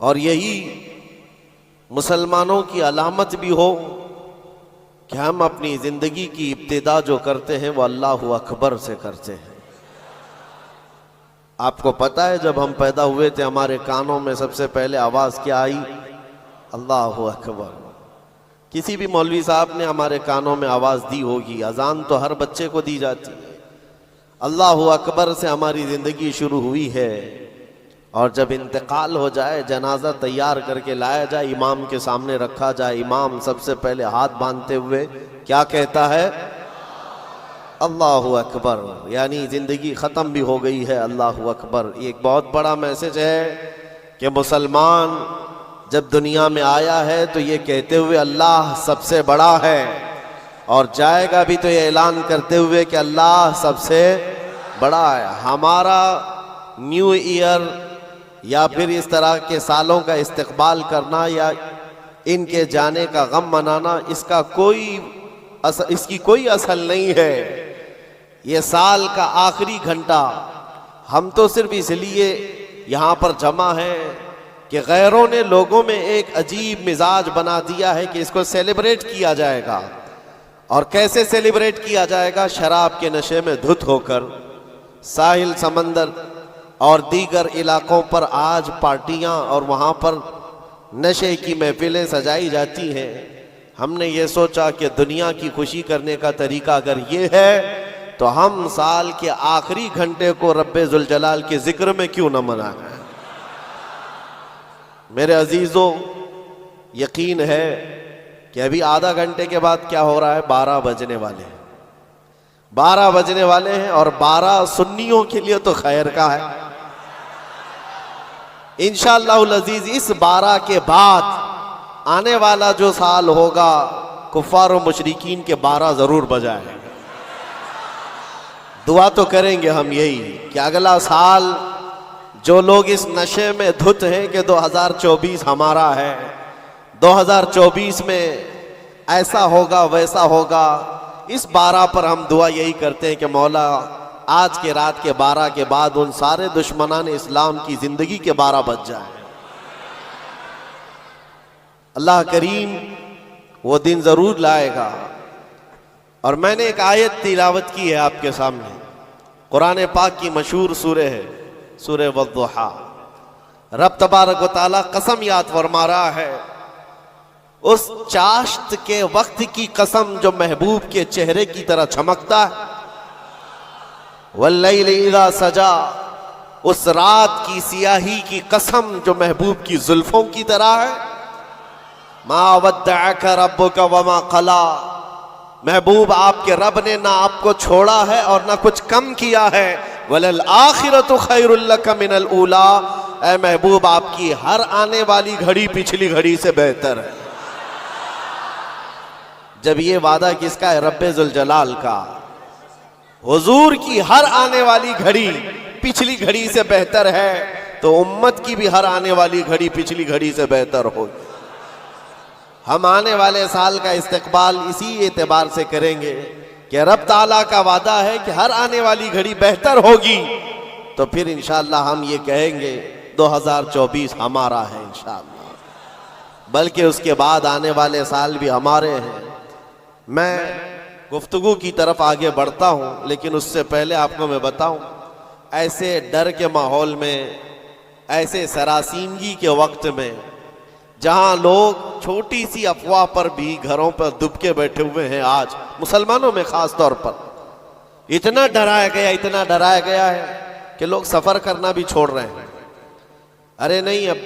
और यही मुसलमानों की अलामत भी हो कि हम अपनी ज़िंदगी की इब्तिदा जो करते हैं वो अल्लाहु अकबर से करते हैं। आपको पता है जब हम पैदा हुए थे हमारे कानों में सबसे पहले आवाज़ क्या आई? अल्लाहु अकबर। किसी भी मौलवी साहब ने हमारे कानों में आवाज़ दी होगी, अजान तो हर बच्चे को दी जाती है। अल्लाहु अकबर से हमारी ज़िंदगी शुरू हुई है। और जब इंतकाल हो जाए, जनाजा तैयार करके लाया जाए, इमाम के सामने रखा जाए, इमाम सबसे पहले हाथ बांधते हुए क्या कहता है? अल्लाहु अकबर। यानी ज़िंदगी ख़त्म भी हो गई है, अल्लाहु अकबर। ये एक बहुत बड़ा मैसेज है कि मुसलमान जब दुनिया में आया है तो ये कहते हुए अल्लाह सबसे बड़ा है, और जाएगा भी तो ये ऐलान करते हुए कि अल्लाह सबसे बड़ा है। हमारा न्यू ईयर या फिर इस तरह के सालों का इस्तकबाल करना या इनके जाने का गम मनाना, इसकी कोई असल नहीं है। ये साल का आखिरी घंटा हम तो सिर्फ इसलिए यहाँ पर जमा है कि गैरों ने लोगों में एक अजीब मिजाज बना दिया है कि इसको सेलिब्रेट किया जाएगा। और कैसे सेलिब्रेट किया जाएगा? शराब के नशे में धुत होकर साहिल, समंदर और दीगर इलाकों पर आज पार्टियां और वहाँ पर नशे की महफिलें सजाई जाती हैं। हमने ये सोचा कि दुनिया की खुशी करने का तरीका अगर ये है तो हम साल के आखिरी घंटे को रब्बे जुल जलाल के जिक्र में क्यों न मनाएं। मेरे अजीजों, यकीन है कि अभी आधा घंटे के बाद क्या हो रहा है? 12 बजने वाले हैं। 12 बजने वाले हैं और 12 सुन्नियों के लिए तो खैर का है। इंशाअल्लाहुल अजीज इस 12 के बाद आने वाला जो साल होगा, कुफ्फार और मुशरिकीन के 12 जरूर बजाएंगे। दुआ तो करेंगे हम यही कि अगला साल जो लोग इस नशे में धुत हैं कि 2024 हमारा है, 2024 में ऐसा होगा वैसा होगा। इस 12 पर हम दुआ यही करते हैं कि मौला आज के रात के 12 के बाद उन सारे दुश्मनान इस्लाम की जिंदगी के 12 बज जाए। अल्लाह करीम वो दिन जरूर लाएगा। और मैंने एक आयत तिलावत की है आपके सामने, कुरान पाक की मशहूर सूरह है, सूरह वद्दुहा। रब तबारक व तआला कसम याद फरमा रहा है उस चाश्त के वक्त की कसम जो महबूब के चेहरे की तरह चमकता है। वल्लैलि इज़ा सजा, उस रात की सियाही की कसम जो महबूब की जुल्फों की तरह है। मा वद्दअक रब्बुका वमा क़ला, महबूब आपके रब ने ना आपको छोड़ा है और ना कुछ कम किया है। वलल आखिरतु खैरुल लका मिनल ऊला, ऐ महबूब आपकी हर आने वाली घड़ी पिछली घड़ी से बेहतर है। जब ये वादा किसका है? रब्बे जुल जलाल का। हुजूर की हर आने वाली घड़ी पिछली घड़ी से बेहतर है, तो उम्मत की भी हर आने वाली घड़ी पिछली घड़ी से बेहतर होगी। हम आने वाले साल का इस्तकबाल इसी एतबार से करेंगे कि रब ताला का वादा है कि हर आने वाली घड़ी बेहतर होगी, तो फिर इंशाअल्लाह हम ये कहेंगे 2024 हमारा है इंशाअल्लाह। बल्कि उसके बाद आने वाले साल भी हमारे हैं। मैं गुफ्तगू की तरफ आगे बढ़ता हूँ, लेकिन उससे पहले आपको मैं बताऊँ, ऐसे डर के माहौल में, ऐसे सरासीमगी के वक्त में जहाँ लोग छोटी सी अफवाह पर भी घरों पर दुबके बैठे हुए हैं, आज मुसलमानों में ख़ास तौर पर इतना डराया गया है कि लोग सफ़र करना भी छोड़ रहे हैं। अरे नहीं, अब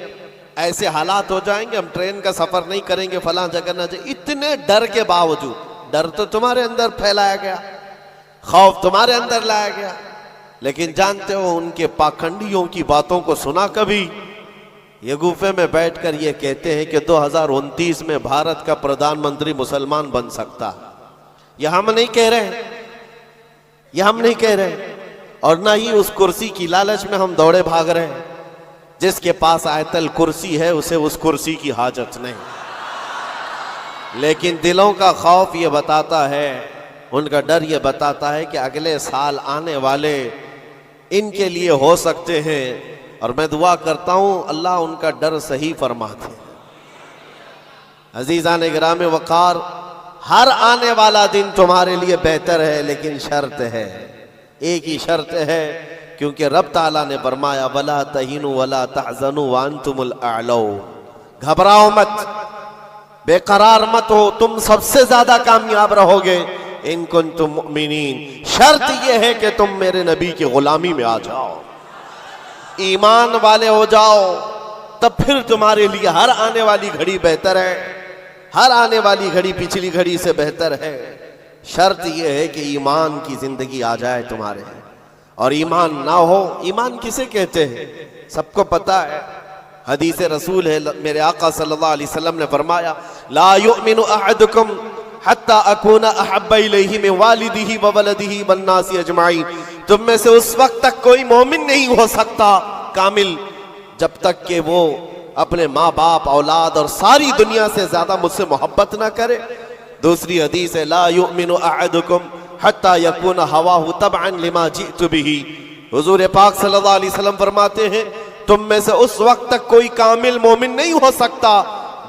ऐसे हालात हो जाएंगे, हम ट्रेन का सफ़र नहीं करेंगे, फलां जगह ना जाए। इतने डर के बावजूद, डर तो तुम्हारे अंदर फैलाया गया, खौफ तुम्हारे अंदर लाया गया, लेकिन जानते हो उनके पाखंडियों की बातों को सुना कभी? ये गुफे में बैठकर ये कहते हैं कि 2029 में भारत का प्रधानमंत्री मुसलमान बन सकता है। यह हम नहीं कह रहे, और ना ही उस कुर्सी की लालच में हम दौड़े भाग रहे हैं। जिसके पास आयतल कुर्सी है उसे उस कुर्सी की हाजत नहीं। लेकिन दिलों का खौफ ये बताता है, उनका डर ये बताता है कि अगले साल आने वाले इनके लिए हो सकते हैं और मैं दुआ करता हूं अल्लाह उनका डर सही फरमा दे। अजीज़ान गिराम वक़ार, हर आने वाला दिन तुम्हारे लिए बेहतर है, लेकिन शर्त है, एक ही शर्त है, क्योंकि रब ताला ने फरमाया वला तहीनु वला तहज़नु व अंतुमुल अअलौ, घबराओ मत, बेकरार मत हो, तुम सबसे ज्यादा कामयाब रहोगे इन कुंतुम मुमिनीन। शर्त यह है कि तुम मेरे नबी की गुलामी में आ जाओ, ईमान वाले हो जाओ, तब फिर तुम्हारे लिए हर आने वाली घड़ी बेहतर है, हर आने वाली घड़ी पिछली घड़ी से बेहतर है। शर्त यह है कि ईमान की जिंदगी आ जाए तुम्हारे, और ईमान ना हो, ईमान किसे कहते हैं सबको पता है, हदीस रसूल है, मेरे आका सल्लल्लाहु अलैहि वसल्लम ने फरमाया ला युमिनु अहदुकुम हत्ता अकूना अहब्बा इलैहि मिन वालिदिही व वलदिही वन नासी अजमाइन। तुम में से उस वक्त तक कोई मोमिन नहीं हो सकता कामिल जब तक कि वो अपने माँ बाप, औलाद और सारी दुनिया से ज्यादा मुझसे मोहब्बत ना करे। दूसरी हदीस है ला युमिनु अहदुकुम हत्ता यकूना हवाहु तबअन लिमा जिअतु बिही। हुजूर पाक सल्लल्लाहु अलैहि वसल्लम फरमाते हैं तुम में से उस वक्त तक कोई कामिल मोमिन नहीं हो सकता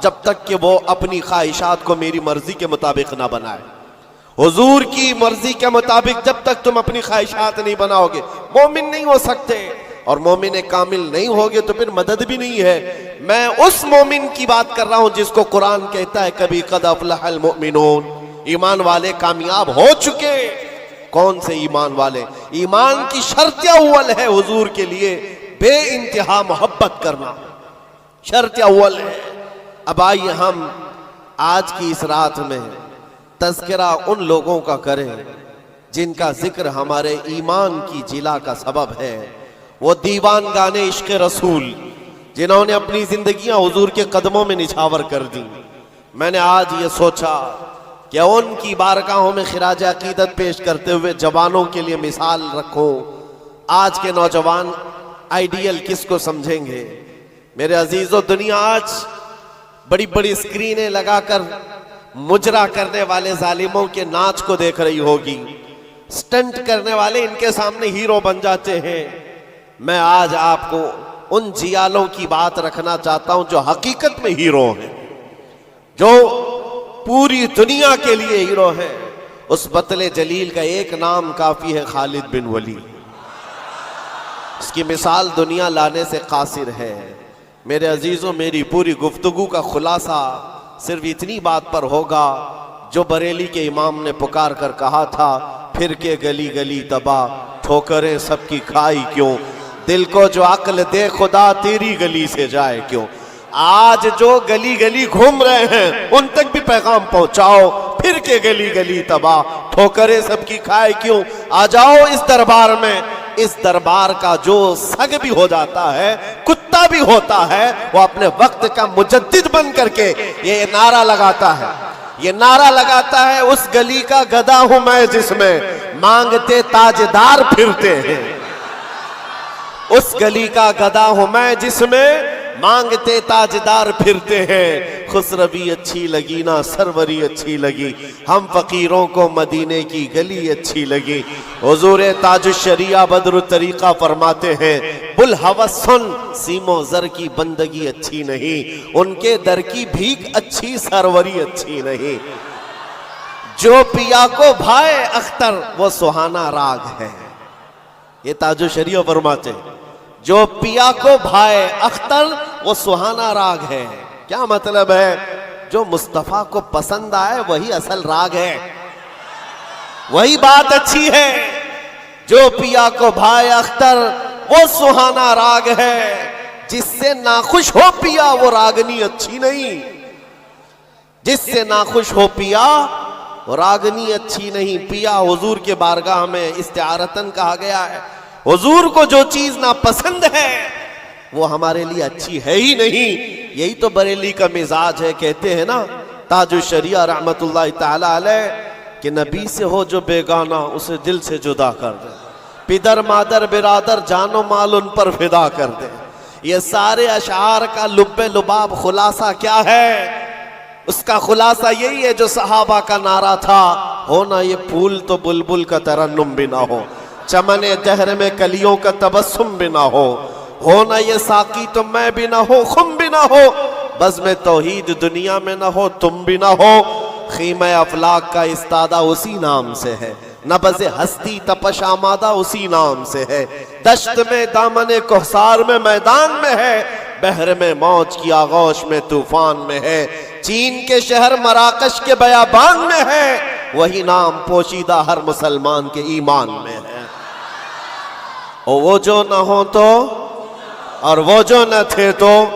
जब तक कि वो अपनी ख्वाहिशात को मेरी मर्जी के मुताबिक ना बनाए। हुजूर की मर्जी के मुताबिक जब तक तुम अपनी ख्वाहिशात नहीं बनाओगे मोमिन नहीं हो सकते, और मोमिन कामिल नहीं होगे तो फिर मदद भी नहीं है। मैं उस मोमिन की बात कर रहा हूं जिसको कुरान कहता है कभी कद अफलहल मुमिनून, ईमान वाले कामयाब हो चुके। कौन से ईमान वाले? ईमान की शर्त अव्वल है हुजूर के लिए बे इंतहा मोहब्बत करना, शर्त अव्वल है। अब आइए हम आज की इस रात में तज़किरा उन लोगों का करें जिनका जिक्र हमारे ईमान की जिला का सबब है। वो दीवान गाने इश्क रसूल जिन्होंने अपनी जिंदगियां हुजूर के कदमों में निछावर कर दी। मैंने आज ये सोचा कि उनकी बारगाहों में खिराज अकीदत पेश करते हुए जवानों के लिए मिसाल रखो। आज के नौजवान आइडियल किसको समझेंगे? मेरे अजीजों, दुनिया आज बड़ी बड़ी स्क्रीनें लगाकर मुजरा करने वाले जालिमों के नाच को देख रही होगी। स्टंट करने वाले इनके सामने हीरो बन जाते हैं। मैं आज आपको उन जियालों की बात रखना चाहता हूं जो हकीकत में हीरो हैं, जो पूरी दुनिया के लिए हीरो हैं। उस बतले जलील का एक नाम काफी है, खालिद बिन वलीद। इसकी मिसाल दुनिया लाने से कासिर है। मेरे अजीजों, मेरी पूरी गुफ्तगू का खुलासा सिर्फ इतनी बात पर होगा जो बरेली के इमाम ने पुकार कर कहा था, फिर के गली गली तबाह ठोकरें सबकी खाई क्यों, दिल को जो अक्ल दे खुदा तेरी गली से जाए क्यों। आज जो गली गली घूम रहे हैं उन तक भी पैगाम पहुंचाओ, फिर के गली गली तबाह ठोकरें सबकी खाए क्यों। आ जाओ इस दरबार में, इस दरबार का जो सग भी हो जाता है, कुत्ता भी होता है, वो अपने वक्त का मुजद्दिद बन करके ये नारा लगाता है, ये नारा लगाता है, उस गली का गधा हूं मैं जिसमें मांगते ताजदार फिरते हैं। उस गली का गधा हूं मैं जिसमें मांगते ताजदार फिरते हैं। खुसरवी अच्छी लगी ना सरवरी अच्छी लगी, हम फकीरों को मदीने की गली अच्छी लगी। हुजूर ताजुश्शरिया बदरु तरीका फरमाते हैं, बुल हवस सुन सीमो जर की बंदगी अच्छी नहीं, उनके दर की भीख अच्छी सरवरी अच्छी नहीं। जो पिया को भाए अख्तर वो सुहाना राग है। ये ताजुश्शरिया फरमाते हैं, जो पिया को भाए अख्तर वो सुहाना राग है। क्या मतलब है? जो मुस्तफा को पसंद आए वही असल राग है, वही बात अच्छी है। जो पिया को भाए अख्तर वो सुहाना राग है, जिससे नाखुश हो पिया वो रागनी अच्छी नहीं। जिससे नाखुश हो पिया वो रागनी अच्छी नहीं। पिया हुजूर के बारगाह में इस्तिआरतन कहा गया है। हुजूर को जो चीज ना पसंद है वो हमारे लिए अच्छी है ही नहीं। यही तो बरेली का मिजाज है। कहते हैं ना ताजुश्शरिया रहमतुल्लाह ताला अलैह कि नबी से हो जो बेगाना उसे दिल से जुदा कर दे, पिदर मादर बिरादर जानो माल उन पर फिदा कर दे। ये सारे अशार का लुब्बे लुबाब खुलासा क्या है? उसका खुलासा यही है जो सहाबा का नारा था, हो ना ये फूल तो बुलबुल का तरन्नुम भी ना हो, चमने दहर में कलियों का तबस्सुम भी ना हो, हो ना ये साकी तो मैं भी ना हो, खुम भी ना हो, बस में तौहीद दुनिया में ना हो, तुम भी ना हो। खीमे अफलाक का इस्तादा उसी नाम से है, नबज़ हस्ती तपश आमादा उसी नाम से है। दश्त में दामन कोहसार में मैदान में है, बहर में मौज की आगोश में तूफान में है। चीन के शहर मराकश के बयाबान में है, वही नाम पोशीदा हर मुसलमान के ईमान में है। और वो जो न हो तो और वो जो न थे तो।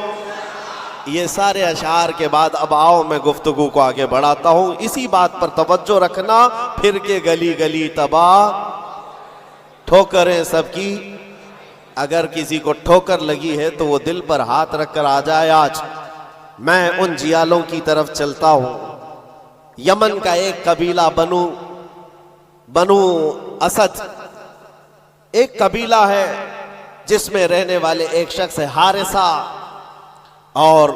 ये सारे अशार के बाद अब आओ मैं गुफ्तगू को आगे बढ़ाता हूं। इसी बात पर तवज्जो रखना, फिर के गली गली तबाह ठोकरें सबकी। अगर किसी को ठोकर लगी है तो वो दिल पर हाथ रखकर आ जाए। आज मैं उन जियालों की तरफ चलता हूं। यमन का एक कबीला बनु असद एक कबीला है, जिसमें रहने वाले एक शख्स है हारिसा, और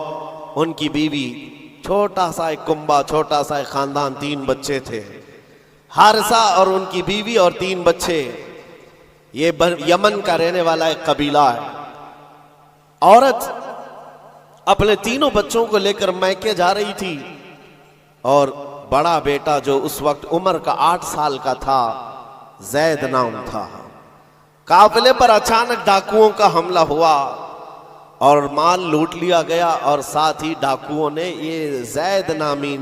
उनकी बीवी, छोटा सा एक कुंबा, छोटा सा एक खानदान, 3 बच्चे थे। हारिसा और उनकी बीवी और 3 बच्चे। ये यमन का रहने वाला एक कबीला है। औरत अपने तीनों बच्चों को लेकर मैके जा रही थी, और बड़ा बेटा जो उस वक्त उम्र का 8 साल का था, जैद नाम था। काफिले पर अचानक डाकुओं का हमला हुआ और माल लूट लिया गया, और साथ ही डाकुओं ने ये जैद नामी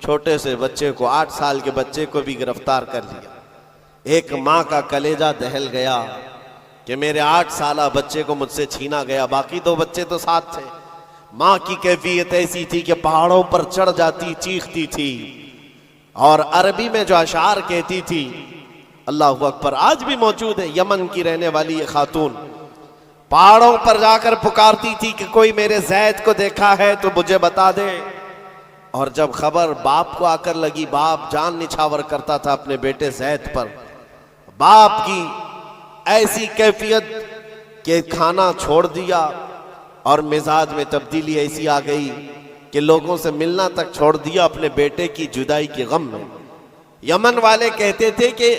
छोटे से बच्चे को, 8 साल के बच्चे को भी गिरफ्तार कर लिया। एक माँ का कलेजा दहल गया कि मेरे 8 साला बच्चे को मुझसे छीना गया। बाकी 2 बच्चे तो साथ थे। माँ की कैफियत ऐसी थी कि पहाड़ों पर चढ़ जाती, चीखती थी, और अरबी में जो अशार कहती थी, अल्लाहु अकबर, आज भी मौजूद है। यमन की रहने वाली ये खातून पहाड़ों पर जाकर पुकारती थी कि कोई मेरे जैद को देखा है तो मुझे बता दे। और जब खबर बाप को आकर लगी, बाप जान निछावर करता था अपने बेटे जैद पर। बाप की ऐसी कैफियत कि खाना छोड़ दिया, और मिजाज में तब्दीली ऐसी आ गई कि लोगों से मिलना तक छोड़ दिया अपने बेटे की जुदाई के गम में। यमन वाले कहते थे कि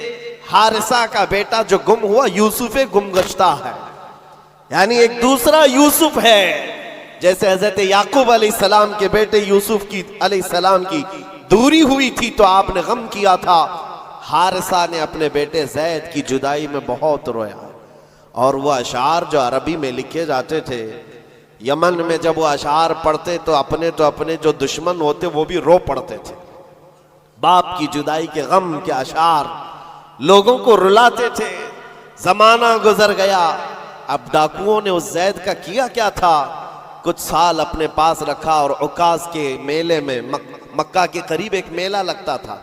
हारिसा का बेटा जो गुम हुआ, यूसुफ गुमगश्ता है, यानी एक दूसरा यूसुफ है। जैसे हजरत याकूब अलैहिस्सलाम के बेटे यूसुफ की अलैहिस्सलाम की दूरी हुई थी तो आपने गम किया था, हारिसा ने अपने बेटे जैद की जुदाई में बहुत रोया। और वो अशार जो अरबी में लिखे जाते थे, यमन में जब वो अशार पढ़ते तो अपने जो दुश्मन होते वो भी रो पड़ते थे। बाप की जुदाई के गम के अशार लोगों को रुलाते थे। जमाना गुजर गया। अब डाकुओं ने उस जैद का किया क्या था, कुछ साल अपने पास रखा, और उकास के मेले में, मक्का के करीब एक मेला लगता था,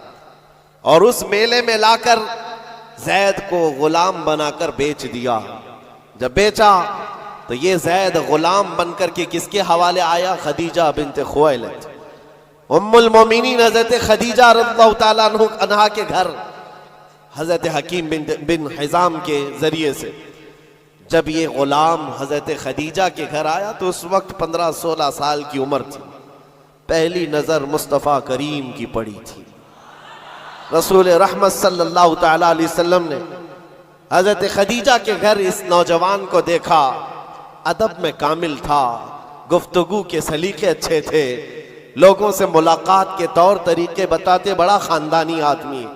और उस मेले में लाकर जैद को गुलाम बनाकर बेच दिया। जब बेचा तो ये जैद गुलाम बनकर के किसके हवाले आया, खदीजा बिन्त खुवैलिद, उम्मुल मोमिनीन हजरत खदीजा रज़ियल्लाहु ताला अन्हा के घर हजरत हकीम बिन हिजाम के जरिए से। जब ये गुलाम हजरत खदीजा के घर आया तो उस वक्त 15-16 साल की उम्र थी। पहली नजर मुस्तफ़ा करीम की पड़ी थी। रसूल रहमत सल्लल्लाहु ताला अलैहि वसल्लम ने हजरत खदीजा के घर इस नौजवान को देखा। अदब में कामिल था, गुफ्तगू के सलीके अच्छे थे, लोगों से मुलाकात के तौर तरीके बताते, बड़ा खानदानी आदमी।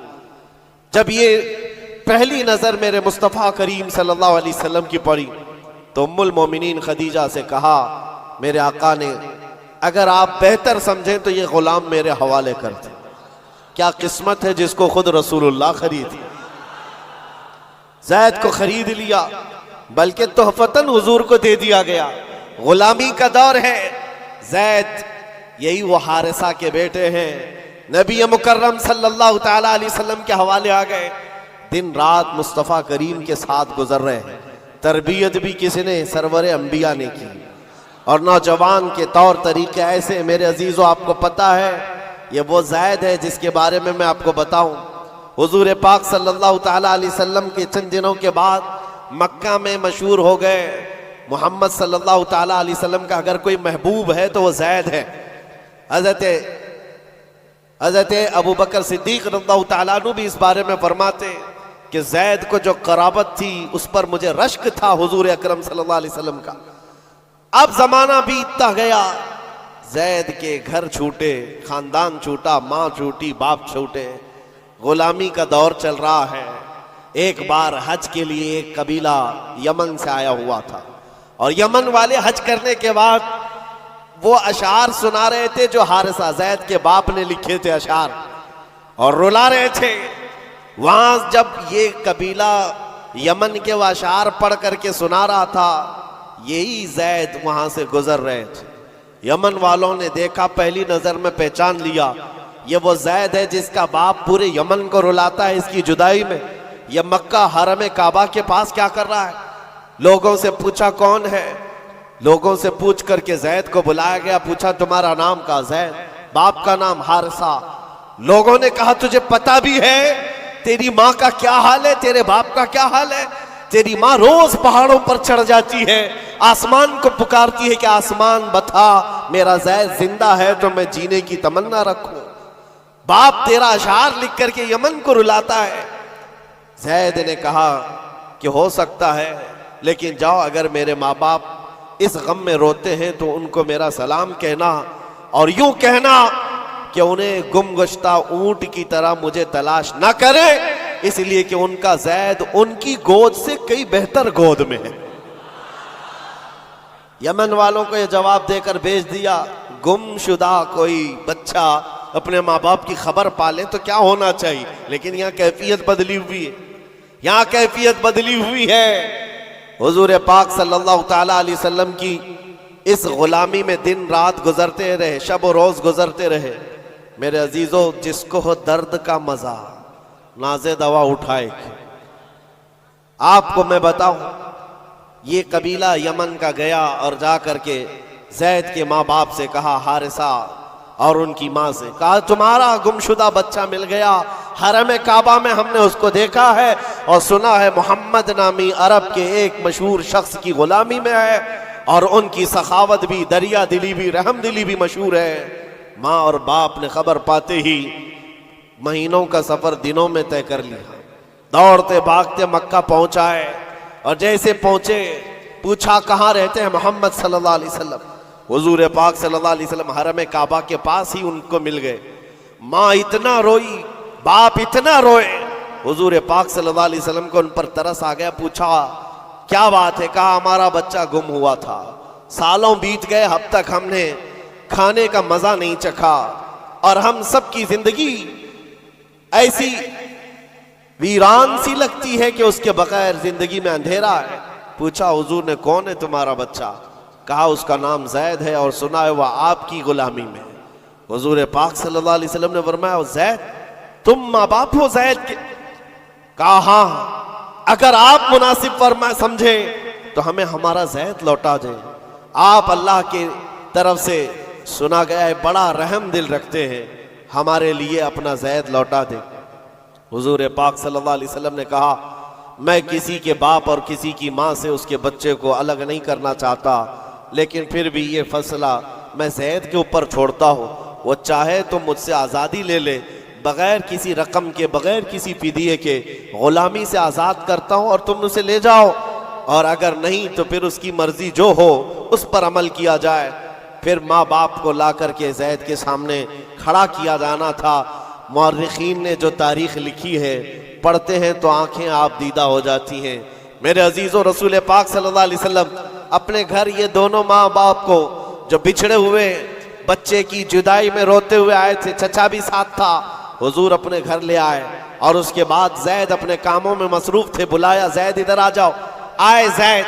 जब ये पहली नजर मेरे मुस्तफ़ा करीम सल्लल्लाहु अलैहि वसल्लम की पड़ी तो उम्मुल मोमिनीन खदीजा से कहा, मेरे आका ने अगर आप बेहतर समझें तो ये गुलाम मेरे हवाले कर दें। क्या किस्मत है जिसको खुद रसूलुल्लाह खरीदी। जैद को खरीद लिया, बल्कि तोहफतन हुजूर को दे दिया गया। गुलामी का दौर है। जैद यही वो हारिसा के बेटे हैं, नबी मुकर्रम सल्लल्लाहु ताला अलैहि वसल्लम के हवाले आ गए। दिन रात मुस्तफ़ा करीम के साथ गुजर रहे हैं। तरबियत भी किसी ने, सरवरे अंबिया ने की, और नौजवान के तौर तरीके ऐसे। मेरे अजीज़ों, आपको पता है ये वो जैद है जिसके बारे में मैं आपको बताऊं। हुजूर पाक सल्लल्लाहु ताला अलैहि वसल्लम के चंद दिनों के बाद मक्का में मशहूर हो गए, मोहम्मद सल्लल्लाहु ताला अलैहि वसल्लम का अगर कोई महबूब है तो वो जैद है। हजरत अबू बकर सिद्दीक रज़ियल्लाहु ताला अन्हु भी इस बारे में फरमाते, कि जैद को जो कराबत थी उस पर मुझे रश्क था हुजूर अकरम सल्लल्लाहु अलैहि वसल्लम का। अब जमाना बीतता गया, जैद के घर छूटे, खानदान छूटा, माँ छूटी, बाप छूटे, गुलामी का दौर चल रहा है। एक बार हज के लिए एक कबीला यमन से आया हुआ था और यमन वाले हज करने के बाद वो अशार सुना रहे थे जो हारिसा जैद के बाप ने लिखे थे अशार, और रुला रहे थे। वहां जब ये कबीला यमन के वो अशार पढ़ करके सुना रहा था, यही जैद वहां से गुजर रहे थे। यमन वालों ने देखा, पहली नजर में पहचान लिया, ये वो जैद है जिसका बाप पूरे यमन को रुलाता है इसकी जुदाई में। ये मक्का हरम काबा के पास क्या कर रहा है? लोगों से पूछा कौन है, लोगों से पूछ करके जैद को बुलाया गया। पूछा तुम्हारा नाम का? जैद। बाप का नाम हारिसा। लोगों ने कहा तुझे पता भी है तेरी माँ का क्या हाल है, तेरे बाप का क्या हाल है? तेरी माँ रोज पहाड़ों पर चढ़ जाती है, आसमान को पुकारती है कि आसमान बता मेरा जैद जिंदा है तो मैं जीने की तमन्ना रखूं। बाप तेरा अशार लिख करके यमन को रुलाता है। जैद ने कहा कि हो सकता है, लेकिन जाओ, अगर मेरे माँ बाप इस गम में रोते हैं तो उनको मेरा सलाम कहना और यूं कहना कि उन्हें गुमगुश्ता ऊंट की तरह मुझे तलाश ना करे, इसलिए कि उनका जैद उनकी गोद से कई बेहतर गोद में है। यमन वालों को यह जवाब देकर भेज दिया, गुमशुदा कोई बच्चा अपने माँ बाप की खबर पाले तो क्या होना चाहिए, लेकिन यहाँ कैफियत बदली हुई है, यहाँ कैफियत बदली हुई है। हुजूर पाक सल्लल्लाहु ताला अलैहि वसल्लम की इस गुलामी में दिन रात गुजरते रहे, शब और रोज गुजरते रहे। मेरे अजीजों, जिसको हो दर्द का मजा नाज़े दवा उठाए। आपको मैं बताऊं, ये कबीला यमन का गया और जा करके जैद के माँ बाप से कहा, हारिसा और उनकी माँ से कहा, तुम्हारा गुमशुदा बच्चा मिल गया, हरम काबा में हमने उसको देखा है और सुना है मोहम्मद नामी अरब के एक मशहूर शख्स की गुलामी में है और उनकी सखावत भी, दरिया दिली भी, रहम दिली भी मशहूर है। माँ और बाप ने खबर पाते ही महीनों का सफर दिनों में तय कर लिया। दौड़ते भागते मक्का पहुंचाए और जैसे पहुंचे पूछा कहाँ रहते हैं मोहम्मद सल्लल्लाहु अलैहि वसल्लम। हुजूर पाक सल्लल्लाहु अलैहि वसल्लम हरम काबा के पास ही उनको मिल गए। माँ इतना रोई, बाप इतना रोए, हुजूर पाक सल्लल्लाहु अलैहि वसल्लम को उन पर तरस आ गया। पूछा क्या बात है? कहा हमारा बच्चा गुम हुआ था, सालों बीत गए, अब तक हमने खाने का मजा नहीं चखा और हम सब की जिंदगी ऐसी वीरान सी लगती है कि उसके बगैर जिंदगी में अंधेरा है। पूछा हुजूर ने कौन है तुम्हारा बच्चा? कहा उसका नाम जैद है और सुना है वह आपकी गुलामी में। हुजूर पाक सल्लल्लाहु अलैहि वसल्लम ने फरमाया, जैद तुम माँ बाप हो जैद के? कहा हाँ, अगर आप मुनासिब फरमा समझे तो हमें हमारा जैद लौटा जाए। आप अल्लाह के तरफ से सुना गया है बड़ा रहम दिल रखते हैं, हमारे लिए अपना जैद लौटा दे। हुजूर पाक सल्लल्लाहु अलैहि वसल्लम ने कहा, मैं किसी के बाप और किसी की माँ से उसके बच्चे को अलग नहीं करना चाहता, लेकिन फिर भी ये फैसला मैं जैद के ऊपर छोड़ता हूँ। वो चाहे तो मुझसे आज़ादी ले ले, बगैर किसी रकम के, बगैर किसी फिदिये के गुलामी से आज़ाद करता हूँ और तुम उसे ले जाओ, और अगर नहीं तो फिर उसकी मर्जी जो हो उस पर अमल किया जाए। फिर माँ बाप को ला करके जैद के सामने खड़ा किया जाना था। मुअर्रिखीन ने जो तारीख लिखी है, पढ़ते हैं तो आंखें आप दीदा हो जाती हैं। मेरे अजीज़ों, रसूल पाक सल्लल्लाहु अलैहि वसल्लम अपने घर ये दोनों माँ बाप को जो बिछड़े हुए बच्चे की जुदाई में रोते हुए आए थे, चचा भी साथ था, हुजूर अपने घर ले आए और उसके बाद जैद अपने कामों में मसरूफ थे। बुलाया, जैद इधर आ जाओ। आए जैद,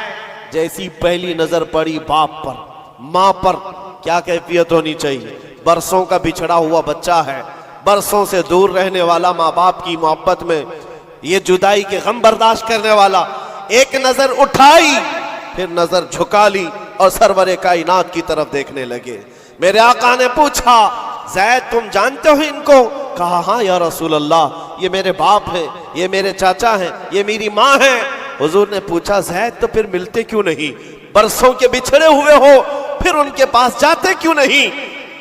जैसी पहली नजर पड़ी बाप पर, माँ पर, क्या कैफियत होनी चाहिए। बरसों का बिछड़ा हुआ बच्चा है, बरसों से दूर रहने वाला, माँ बाप की मोहब्बत में ये जुदाई के गम बर्दाश्त करने वाला। एक नजर उठाई, फिर नजर झुका ली और सरवरे कायनात की तरफ देखने लगे। मेरे आका ने पूछा, जैद तुम जानते हो इनको? कहा हाँ या रसूल अल्लाह, ये मेरे बाप हैं, ये मेरे चाचा हैं, ये मेरी माँ है। हुजूर ने पूछा, जैद तो फिर मिलते क्यों नहीं? बरसों के बिछड़े हुए हो, फिर उनके पास जाते क्यों नहीं?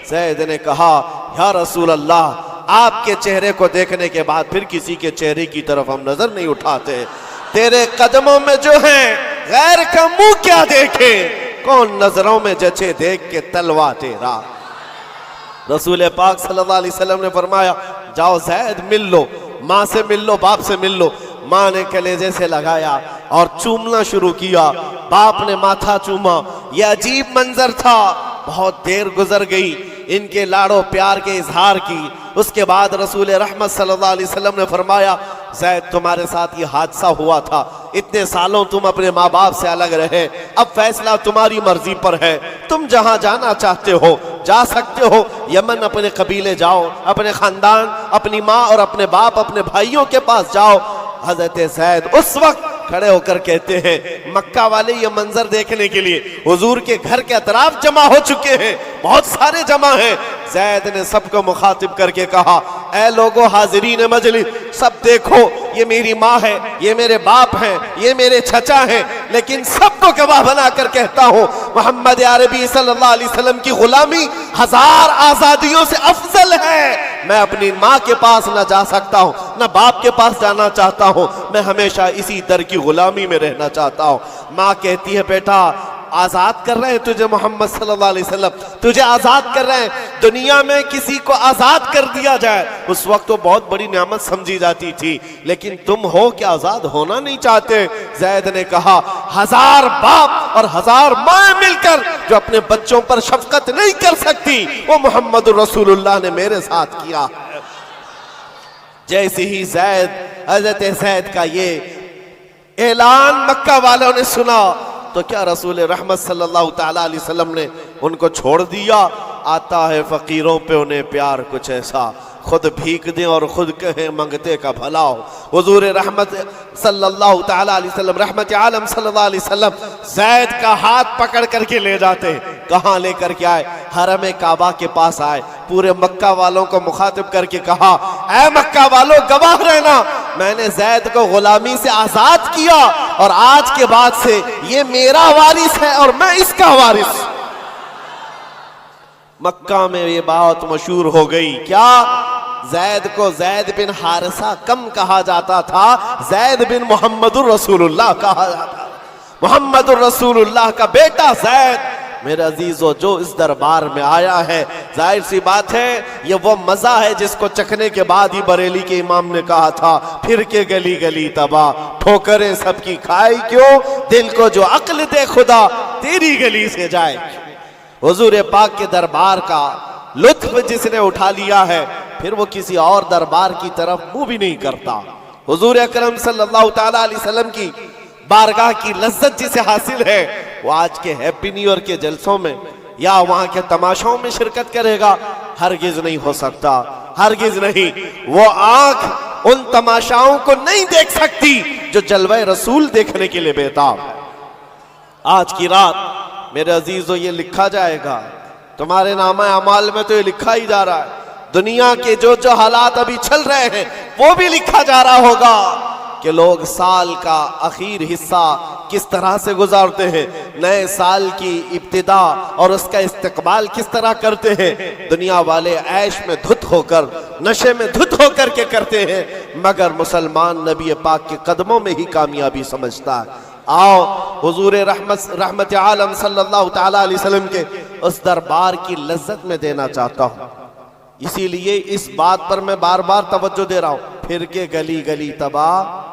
जैद ने कहा, या रसूल अल्लाह, आपके चेहरे को देखने के बाद फिर किसी के चेहरे की तरफ हम नजर नहीं उठाते। तेरे कदमों में जो है गैर का मुंह क्या देखे, कौन नजरों में जचे देख के तलवा तेरा। रसूल पाक सल्लल्लाहु अलैहि वसल्लम ने फरमाया, जाओ ज़ैद मिल लो, माँ से मिल लो, बाप से मिल लो। माँ ने कलेजे से लगाया और चूमना शुरू किया, बाप ने माथा चूमा। यह अजीब मंजर था। बहुत देर गुजर गई इनके लाड़ो प्यार के इजहार की। उसके बाद रसूल रहमत सल्लल्लाहु अलैहि वसल्लम ने फरमाया, ज़ैद तुम्हारे साथ ये हादसा हुआ था, इतने सालों तुम अपने माँ बाप से अलग रहे, अब फैसला तुम्हारी मर्जी पर है, तुम जहां जाना चाहते हो जा सकते हो। यमन अपने कबीले जाओ, अपने खानदान, अपनी माँ और अपने बाप, अपने भाइयों के पास जाओ। हजरत ज़ैद उस वक्त खड़े होकर कहते हैं, मक्का वाले ये मंजर देखने के लिए हुजूर के घर के अतराफ जमा हो चुके हैं, बहुत सारे जमा हैं। ज़ैद ने सबको मुखातिब करके कहा, ऐ लोगो हाजिरीन मजलिस, सब देखो, ये मेरी माँ है, ये मेरे बाप हैं, ये मेरे चचा हैं, लेकिन सबको गवाह बनाकर कहता हूँ मोहम्मद अरबी सल्लल्लाहु अलैहि वसल्लम की गुलामी 1000 आजादियों से अफजल है। मैं अपनी माँ के पास न जा सकता हूँ, न बाप के पास जाना चाहता हूँ, मैं हमेशा इसी दर की गुलामी में रहना चाहता हूँ। माँ कहती है, बेटा आजाद कर रहे हैं तुझे मोहम्मद सल्लल्लाहु अलैहि वसल्लम, तुझे आजाद कर रहे हैं। दुनिया में किसी को आजाद कर दिया जाए उस वक्त तो बहुत बड़ी नेमत समझी जाती थी, लेकिन तुम हो कि आजाद होना नहीं चाहते। ज़ैद ने कहा, 1000 बाप और 1000 माँ मिलकर जो अपने बच्चों पर शफकत नहीं कर सकती, वो मोहम्मद रसूलुल्लाह ने मेरे साथ किया। जैसे ही हजरत ज़ैद का ये ऐलान मक्का वालों ने सुना तो क्या रसूल रहमत सल्लल्लाहु ताला अलैहि वसल्लम ने उनको छोड़ दिया। आता है फकीरों पे उन्हें प्यार कुछ ऐसा, खुद भीख दें और खुद कहें मंगते का भला हो। हुजूर रहमत सल्लल्लाहु ताला अलैहि वसल्लम, रहमत आलम सल्लल्लाहु अलैहि वसल्लम ज़ैद का हाथ पकड़ करके ले जाते। कहाँ लेकर के आए? हरम काबा के पास आए, पूरे मक्का वालों को मुखातिब करके कहा, ऐ मक्का वालों गवाह रहना, मैंने ज़ैद को गुलामी से आजाद किया और आज के बाद से ये मेरा वारिस है और मैं इसका वारिस। मक्का में ये बात मशहूर हो गई। क्या? ज़ैद को ज़ैद बिन हारिसा कम कहा जाता था, ज़ैद बिन मोहम्मदुर रसूलुल्लाह कहा जाता। मोहम्मदुर रसूलुल्लाह का बेटा ज़ैद मेरे अजीजों जो इस दरबार में आया है, जाहिर सी बात है ये वो मजा है जिसको चखने के बाद ही बरेली के इमाम ने कहा था, फिर के गली गली तबाह, ठोकरें सबकी खाई क्यों, दिल को जो अक्ल दे खुदा तेरी गली से जाए। हुजूर पाक के दरबार का लुत्फ जिसने उठा लिया है फिर वो किसी और दरबार की तरफ मुंह भी नहीं करता। हुजूर अकरम सल्लल्लाहु ताला अलैहि वसल्लम की बारगाह की लज्जत जिसे हासिल है वो आज के हैप्पी न्यू ईयर के जलसों में या वहां के तमाशाओं में शिरकत करेगा? हरगिज नहीं हो सकता, हरगिज नहीं। वो आंख उन तमाशाओं को नहीं देख सकती जो जलवा रसूल देखने के लिए बेताब। आज की रात मेरे अजीजों ये लिखा जाएगा, तुम्हारे नामा अमाल में तो ये लिखा ही जा रहा है। दुनिया के जो जो हालात अभी चल रहे हैं वो भी लिखा जा रहा होगा कि लोग साल का आखिर हिस्सा किस तरह से गुजारते हैं, नए साल की इब्तिदा और उसका इस्तकबाल किस तरह करते हैं। दुनिया वाले ऐश में धुत होकर, नशे में धुत होकर के करते हैं, मगर मुसलमान नबी पाक के कदमों में ही कामयाबी समझता है। आओ हुजूर रहमत आलम सल्लल्लाहु ताला अलैहि वसल्लम के उस दरबार की लज्जत में देना चाहता हूँ। इसीलिए इस बात पर मैं बार बार तवज्जो दे रहा हूँ, फिर के गली गली तबाह,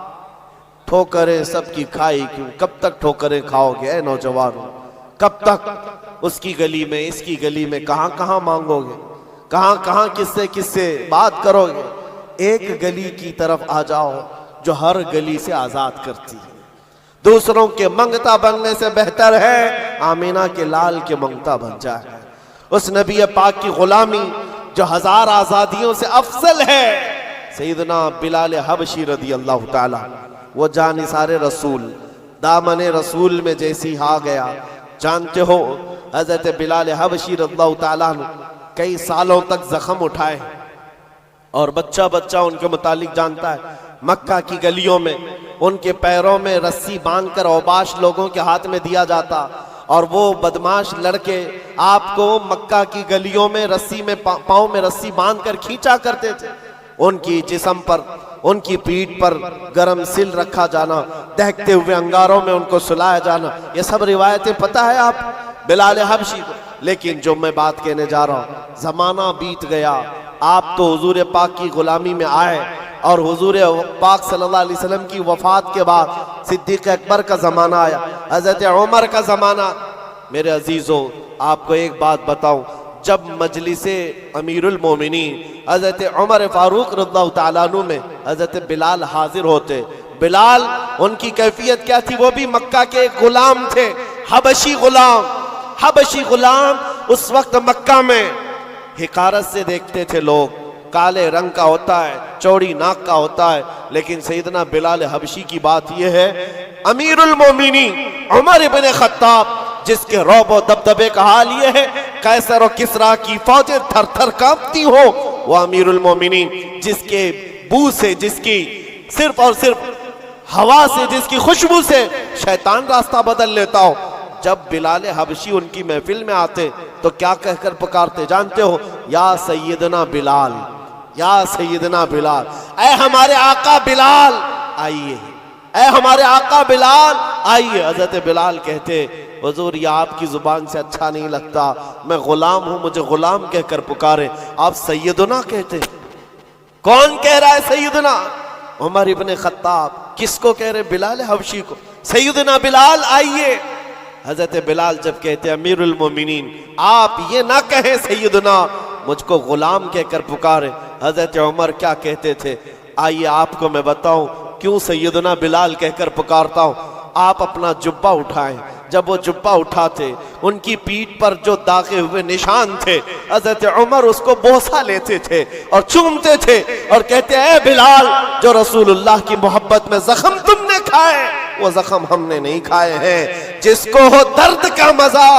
ठोकरें सबकी खाई क्यों। कब तक ठोकरें खाओगे ऐ नौजवानों? कब तक उसकी गली में इसकी गली में कहां कहां मांगोगे, कहां कहां किससे किससे बात करोगे? एक गली की तरफ आ जाओ जो हर गली से आजाद करती है। दूसरों के मंगता बनने से बेहतर है आमीना के लाल के मंगता बन जाए। उस नबी पाक की गुलामी जो 1000 आजादियों से अफजल है। सैयदना बिलाल हबशी रदी अल्लाह ताला, वो जानिसारे रसूल, दामने रसूल में जैसी आ गया। जानते हो हजरत बिलाल हबशी रदियल्लाहु ताला कई सालों तक जख्म उठाए और बच्चा बच्चा उनके मुतालिक जानता है। मक्का की गलियों में उनके पैरों में रस्सी बांधकर औबाश लोगों के हाथ में दिया जाता और वो बदमाश लड़के आपको मक्का की गलियों में रस्सी में पाँव में रस्सी बांध कर खींचा करते थे। उनकी जिस्म पर, उनकी पीठ पर गरम सिल रखा जाना, दहकते हुए अंगारों में उनको सुलाया जाना, ये सब रिवायतें पता है आप बिलाल हबशी को। लेकिन जो मैं बात कहने जा रहा हूँ, जमाना बीत गया, आप तो हुजूर पाक की गुलामी में आए और हुजूर पाक सल्लल्लाहु अलैहि वसल्लम की वफात के बाद सिद्दीक अकबर का जमाना आया, हजरत उमर का जमाना। मेरे अजीजों, आपको एक बात बताऊं, जब मजलिसे अमीरुल मोमिनीन हजरत उमर फारूक रज़ियल्लाहु ताला अन्हु में हजरत बिलाल हाजिर होते, बिलाल उनकी कैफियत क्या थी, वो भी मक्का के एक गुलाम थे, हबशी गुलाम। हबशी गुलाम उस वक्त मक्का में हिकारत से देखते थे लोग, काले रंग का होता है, चौड़ी नाक का होता है। लेकिन सैयदना बिलाल हबशी की बात यह है, अमीरुल मोमिनीन उमर इब्न खत्ताब, जिसके रौब और दबदबे का हाल ये है कैसर और किसरा की फौजें थर थर कांपती हो, वो अमीरुल मोमिनीन, जिसके बू से, जिसकी सिर्फ और सिर्फ हवा से, जिसकी खुशबू से शैतान रास्ता बदल लेता हो। जब बिलाल हबशी उनकी महफिल में आते तो क्या कहकर पुकारते जानते हो? या सैयदना बिलाल, या सैयदना बिलाल, ऐ हमारे आका बिलाल आइए, ऐ हमारे आका बिलाल आइए। हजरत बिलाल कहते, हुजूर ये आपकी जुबान से अच्छा नहीं लगता, मैं गुलाम हूं, मुझे गुलाम कहकर पुकारे, आप सैयदना कहते। कौन कह रहा है सैयदना? उमर इब्न खत्ताब। किसको कह रहे? बिलाल हबशी को। सैयदना बिलाल आइए। हजरत बिलाल जब कहते, अमीरुल मोमिनीन आप ये ना कहें सैयदना, मुझको गुलाम कहकर पुकारे। हजरत उमर क्या कहते थे? आइए आपको मैं बताऊं क्यों सैयदना बिलाल कहकर पुकारता हूं। आप अपना जुब्बा उठाएं। जब वो जुब्बा उठाते, उनकी पीठ पर जो दागे हुए निशान थे, हजरत उमर उसको बोसा लेते थे और चूमते थे और कहते, ऐ बिलाल, जो रसूलुल्लाह की मोहब्बत में जख्म तुमने खाए, वो जख्म हमने नहीं खाए हैं। जिसको हो दर्द का मजा,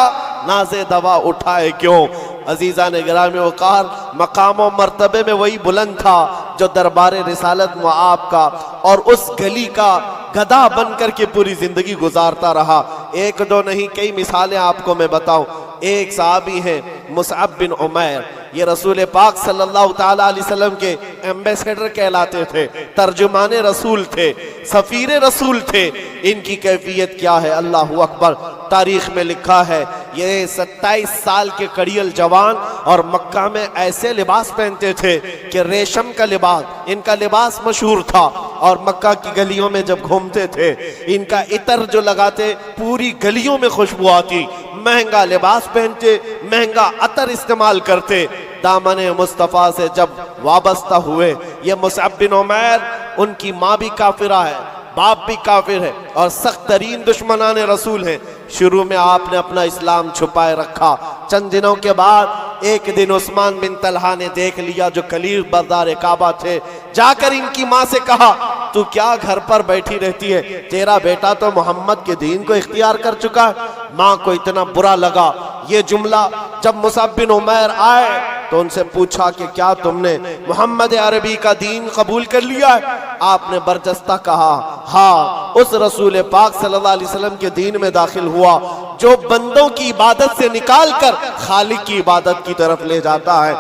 नाज़े दवा उठाए क्यों। अजीज़ा ने गिरामी वक़ार, मकाम और मर्तबे में वही बुलंद था जो दरबारे रिसालत मुआब का और उस गली का गधा बन करके पूरी जिंदगी गुजारता रहा। एक दो नहीं, कई मिसालें आपको मैं बताऊं। एक साहबी हैं मुसअब बिन उमैर, ये रसूल पाक सल्लल्लाहु ताला अलैहि वसल्लम के एम्बेसडर कहलाते थे, तर्जुमाने रसूल थे, सफीर रसूल थे। इनकी कैफियत क्या है, अल्लाहु अकबर। तारीख में लिखा है, ये 27 साल के कड़ियल जवान और मक्का में ऐसे लिबास पहनते थे कि रेशम का लिबास, इनका लिबास मशहूर था। और मक्का की गलियों में जब घूमते थे, इनका इतर जो लगाते, पूरी गलियों में खुशबू आती। महंगा लिबास पहनते, महंगा अतर इस्तेमाल करते। दामने मुस्तफ़ा से जब वाबस्ता हुए, ये मुसअब बिन उमैर, उनकी माँ भी काफिरा है, बाप भी काफिर है और सख्त तरीन दुश्मनाने रसूल हैं। शुरू में आपने अपना इस्लाम छुपाए रखा। चंद दिनों के बाद एक दिन उस्मान बिन तलहा ने देख लिया, जो कलील बरदार काबा थे, जाकर इनकी माँ से कहा, तू क्या घर पर बैठी रहती है, तेरा बेटा तो मोहम्मद के दीन को इख्तियार कर चुका है। माँ को इतना बुरा लगा ये जुमला। जब मुसअब बिन उमैर आए तो उनसे पूछा कि क्या तुमने मोहम्मद अरबी का दीन कबूल कर लिया है? आपने बरजस्ता कहा, हाँ, उस रसूल पाक सल्लल्लाहु अलैहि वसल्लम के दीन में दाखिल हुआ जो बंदों की इबादत से निकाल कर खालिक की इबादत की तरफ ले जाता है।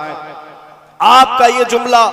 आपका ये जुमला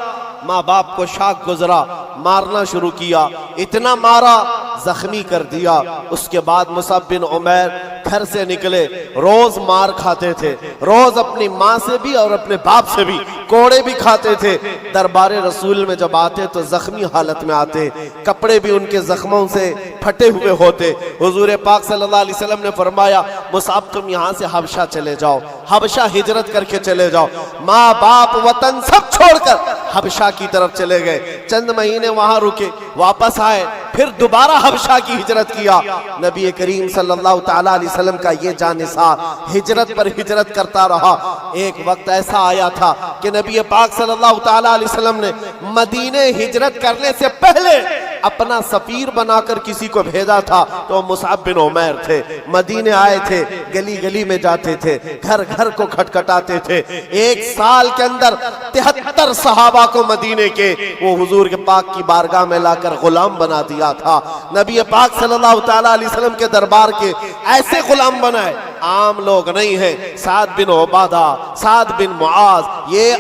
माँ बाप को शाक गुजरा, मारना शुरू किया, इतना मारा जख्मी कर दिया। उसके बाद मुसअब बिन उमैर घर से निकले, रोज मार खाते थे, रोज अपनी माँ से भी और अपने बाप से भी कोड़े भी खाते थे। दरबारे रसूल में जब आते तो जख्मी हालत में आते, कपड़े भी उनके जख्मों से फटे हुए होते। हुजूर पाक सल्लल्लाहु अलैहि वसल्लम ने फरमाया, मुसअब तुम यहाँ से हबशा चले जाओ, हबशा हिजरत करके चले जाओ। माँ बाप वतन सब छोड़कर हबशा की तरफ चले गए। चंद महीने वहां रुके, वापस आए, फिर दोबारा हबशा की हिजरत किया। नबी करीम सल्लल्लाहु ताला अलैहि वसल्लम का ये जानिसार हिजरत पर हिजरत करता रहा। एक वक्त ऐसा आया था कि नबी पाक सल्लल्लाहु ताला अलैहि वसल्लम ने मदीने हिजरत करने से पहले अपना सफीर बनाकर किसी को भेजा था तो मुसअब बिन उमैर थे। मदीने आए थे, गली गली में जाते थे, घर घर को खटखटाते थे। एक साल के अंदर 73 सहाबा को मदीने के वो हुजूर के पाक की बारगाह में लाकर गुलाम बना दिया था। नबी पाक सल्लल्लाहु तआला अलैहि वसल्लम के दरबार के ऐसे गुलाम बनाए, आम लोग नहीं है। साद बिन उबादा, साद बिन मुआज, ये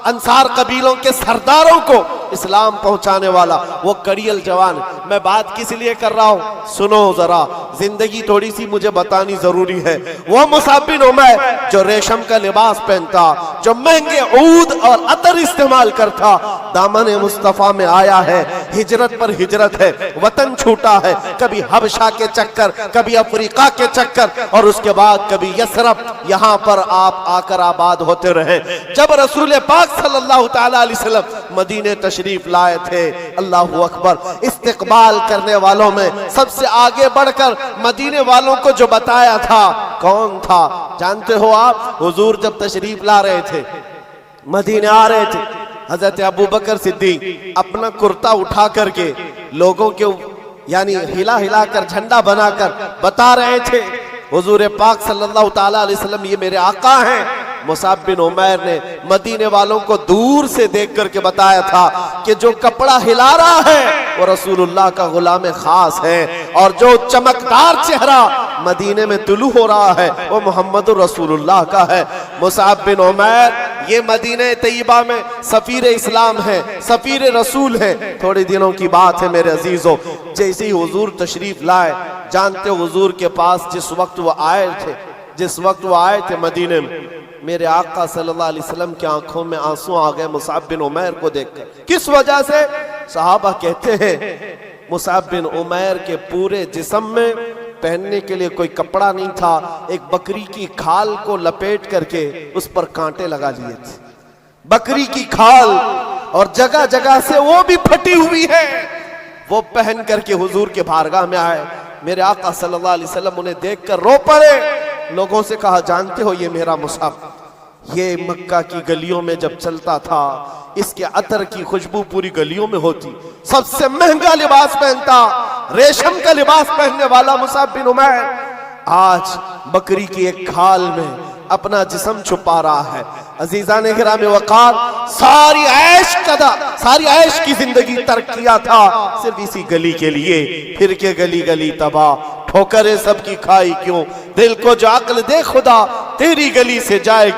अंसार कबीलों के सरदारों को इस्लाम पहुंचाने वाला वो कड़ियल जवान। मैं बात किस लिए कर रहा हूं, सुनो जरा, जिंदगी थोड़ी सी मुझे बतानी जरूरी है। वो मुसअब बिन उमैर जो रेशम का लिबास पहनता, जो महंगे ऊद और अतर इस्तेमाल करता, दामन मुस्तफा में आया है, हिजरत पर हिजरत है, वतन छूटा है, कभी हबशा के चक्कर, कभी अफ्रीका के चक्कर, और उसके बाद कभी यसरब, यहां पर आप आकर आबाद होते रहे। जब रसूल पाक सल्लल्लाहु तआला अलैहि वसल्लम मदीने तशरीफ लाए थे, अल्लाहु अकबर, इस्तिकबाल करने वालों में सबसे आगे बढ़कर मदीने वालों को जो बताया था, कौन था जानते हो आप? हुजूर जब तशरीफ ला रहे थे, मदीने आ रहे थे, हजरत अबू बकर सिद्दीक अपना कुर्ता उठा करके लोगों के यानी हिला हिला कर झंडा बनाकर बता रहे थे, हुजूर पाक सल्लल्लाहु तआला अलैहि वसल्लम ये मेरे आका हैं। मुसअब बिन उमैर ने मदीने वालों को दूर से देख करके बताया था कि जो कपड़ा हिला रहा है वो रसूलुल्लाह का गुलाम खास है, और जो चमकदार चेहरा मदीने में तुलू हो रहा है वो मोहम्मद रसूलुल्लाह का है। मुसअब बिन उमैर ये मदीने तैयबा में सफीर इस्लाम है, सफीर रसूल है। थोड़े दिनों की बात है मेरे अजीजों, जैसे ही हुजूर तशरीफ लाए, जानते हो हुजूर के पास जिस वक्त वो आए थे मदीने में, मेरे आका सल्लल्लाहु अलैहि वसल्लम की आंखों में आंसू आ गए मुसअब बिन उमैर को देखकर। किस वजह से? सहाबा कहते हैं मुसअब बिन उमैर के पूरे जिस्म में पहनने के लिए कोई कपड़ा नहीं था, एक बकरी की खाल को लपेट करके उस पर कांटे लगा लिए थे, बकरी की खाल, और जगह जगह से वो भी फटी हुई है। वो पहन करके हुजूर के बारगाह में आए। मेरे आका सल्लल्लाहु अलैहि वसल्लम उन्हें देखकर रो पड़े। लोगों से कहा, जानते हो ये मेरा मुसअब, ये मक्का की गलियों में जब चलता था, इसके अतर की खुशबू पूरी गलियों में होती, सबसे महंगा लिबास पहनता, रेशम का लिबास पहनने वाला मुसअब बिन उमैर आज बकरी की एक खाल में अपना जिस्म छुपा रहा है। अजीजान गिरामी वकार, सारी ऐश की जिंदगी तर्क किया था सिर्फ इसी गली के लिए। फिर के गली गली तबाह, ठोकरें सबकी खाई क्यों, दिल को जो अक्ल दे खुदा, तेरी गली से जाए